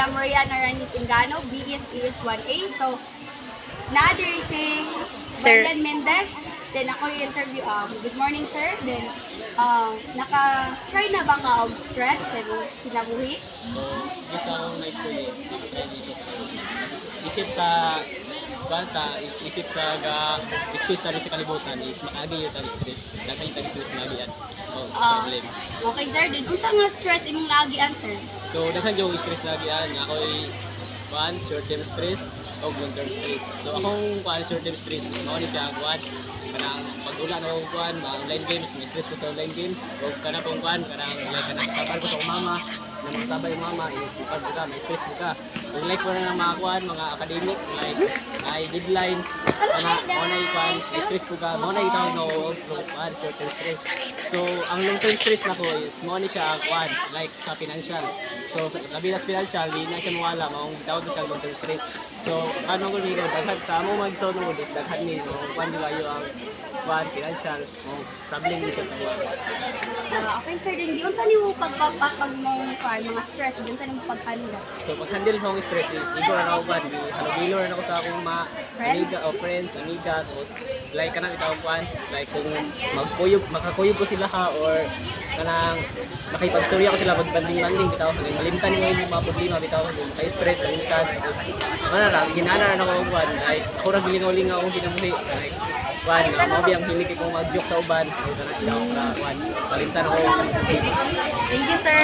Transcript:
am Mariana Ranis Engano, BSES 1A. So, na-adre si Sir. Verlan Mendez. Then ako yung interview, good morning sir. Then, naka-try na ba ka og stress and kinabuhi? So, isa akong na-experience try dito. Isip sa bata, isip sa exist na rin sa kalibutan is makaagi yung stress. Nakita yung stress na agian. Oh, problem. Okay sir, then unsa nga stress imong naagian sir? So, daghan yung stress na agian. Ako'y short-term stress o long-term stress. So, akong short-term stress, mao ni siya kanang pag-ula na akong mga online games, may stress ko sa online games. O kanang pong kanang sabay ko sa umama, na mga sabay yung mama, is ipag ka, may stress mo ka. Yung life ko na ng mga academic, like, ay deadline, may stress ko ka, mo na itawag na short-term stress. So, ang long-term stress na ko is, mo ni siya like sa financial. So, labi na financial, di na siya mawala, maong tawag na siya long-term stress. So, ano ko nito, daghan sa mo mag-sonod is daghan ni, kung di kayo ang financial, problem ni siya sa buwan. Okay sir, then di unsa nimo pagpapag mong mga stress, di unsa nimo pag-handle? So, pag-handle sa akong stress is, siguro na ako halugilor na ako sa akong mga friends, amiga, tapos, like, kanang itawag like, kung makakuyog ko sila ha, or kanang makipag-storya ko sila, magbanding-banding, bitaw, malimtan nyo yung mga problema, bitaw, kung kayo stress, malimtan, tapos, ginana na ako like, ako rin gilingaw-lingaw akong ginamuhi, like, mabi ang hilig kong mag-joke sa uban, so, kanang ilaw, palimtan ako. Thank you sir.